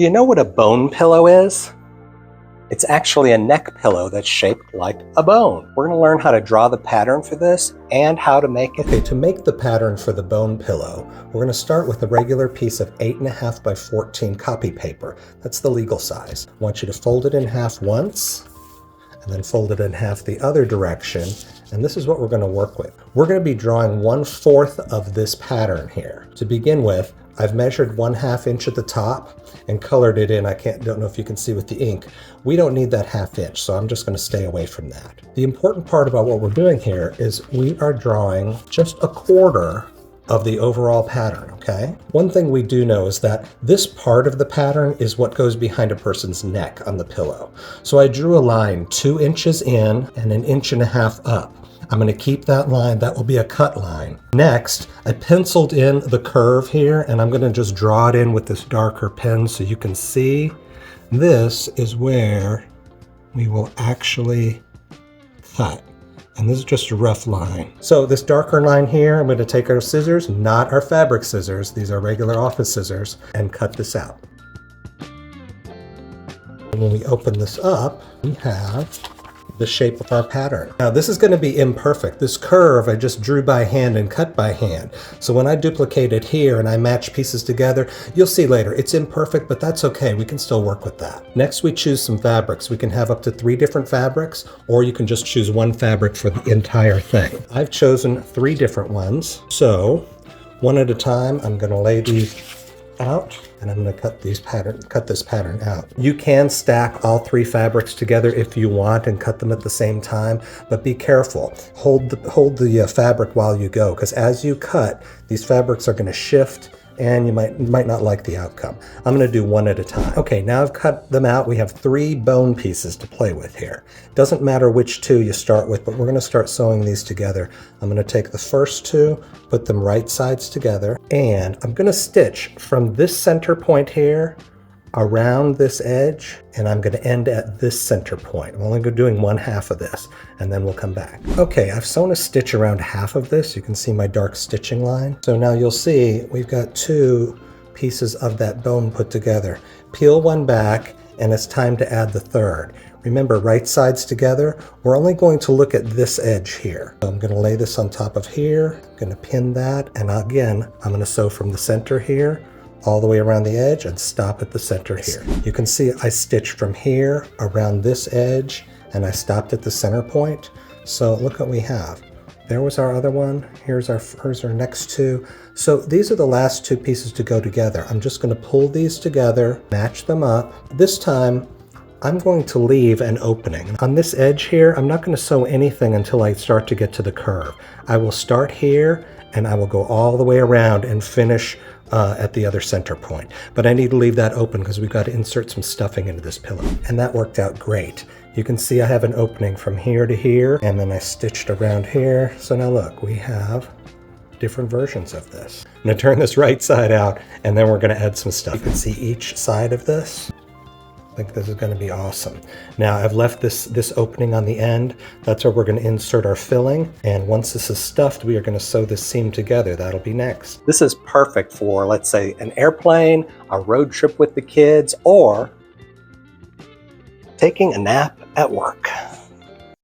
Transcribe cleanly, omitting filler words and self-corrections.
Do you know what a bone pillow is? It's actually a neck pillow that's shaped like a bone. We're going to learn how to draw the pattern for this and how to make it. Okay, to make the pattern for the bone pillow, we're going to start with a regular piece of 8.5 by 14 copy paper. That's the legal size. I want you to fold it in half once, and then fold it in half the other direction. And this is what we're going to work with. We're going to be drawing 1/4 of this pattern here. To begin with, I've measured 1/2 inch at the top and colored it in. Don't know if you can see with the ink. We don't need that 1/2 inch, so I'm just going to stay away from that. The important part about what we're doing here is we are drawing just 1/4 of the overall pattern, okay? One thing we do know is that this part of the pattern is what goes behind a person's neck on the pillow. So I drew a line 2 inches in and 1.5 inches up. I'm going to keep that line. That will be a cut line. Next, I penciled in the curve here, and I'm going to just draw it in with this darker pen so you can see. This is where we will actually cut. And this is just a rough line. So this darker line here, I'm going to take our scissors, not our fabric scissors, these are regular office scissors, and cut this out. And when we open this up, we have the shape of our pattern. Now this is going to be imperfect. This curve I just drew by hand and cut by hand. So when I duplicate it here and I match pieces together, you'll see later it's imperfect, but that's okay. We can still work with that. Next we choose some fabrics. We can have up to 3 different fabrics, or you can just choose one fabric for the entire thing. I've chosen 3 different ones. So one at a time, I'm going to lay these out, and I'm going to cut this pattern out. You can stack all 3 fabrics together if you want and cut them at the same time, but be careful. Hold the fabric while you go, because as you cut, these fabrics are going to shift and you might not like the outcome. I'm going to do one at a time. Okay, now I've cut them out. We have 3 bone pieces to play with here. Doesn't matter which 2 you start with, but we're going to start sewing these together. I'm going to take the first 2, put them right sides together, and I'm going to stitch from this center point here around this edge, and I'm going to end at this center point. I'm only doing 1/2 of this, and then we'll come back. Okay, I've sewn a stitch around half of this. You can see my dark stitching line. So now you'll see we've got 2 pieces of that bone put together. Peel one back, and it's time to add the third. Remember, right sides together, we're only going to look at this edge here. So I'm going to lay this on top of here, I'm going to pin that, and again, I'm going to sew from the center here all the way around the edge and stop at the center here. You can see I stitched from here around this edge, and I stopped at the center point. So look what we have. There was our other one. Here's our next 2. So these are the last 2 pieces to go together. I'm just going to pull these together, match them up. This time, I'm going to leave an opening. On this edge here, I'm not going to sew anything until I start to get to the curve. I will start here, and I will go all the way around and finish at the other center point. But I need to leave that open because we've got to insert some stuffing into this pillow. And that worked out great. You can see I have an opening from here to here, and then I stitched around here. So now look, we have different versions of this. I'm going to turn this right side out, and then we're going to add some stuff. You can see each side of this. I think this is going to be awesome. Now I've left this opening on the end. That's where we're going to insert our filling. And once this is stuffed, we are going to sew this seam together. That'll be next. This is perfect for, let's say, an airplane, a road trip with the kids, or taking a nap at work.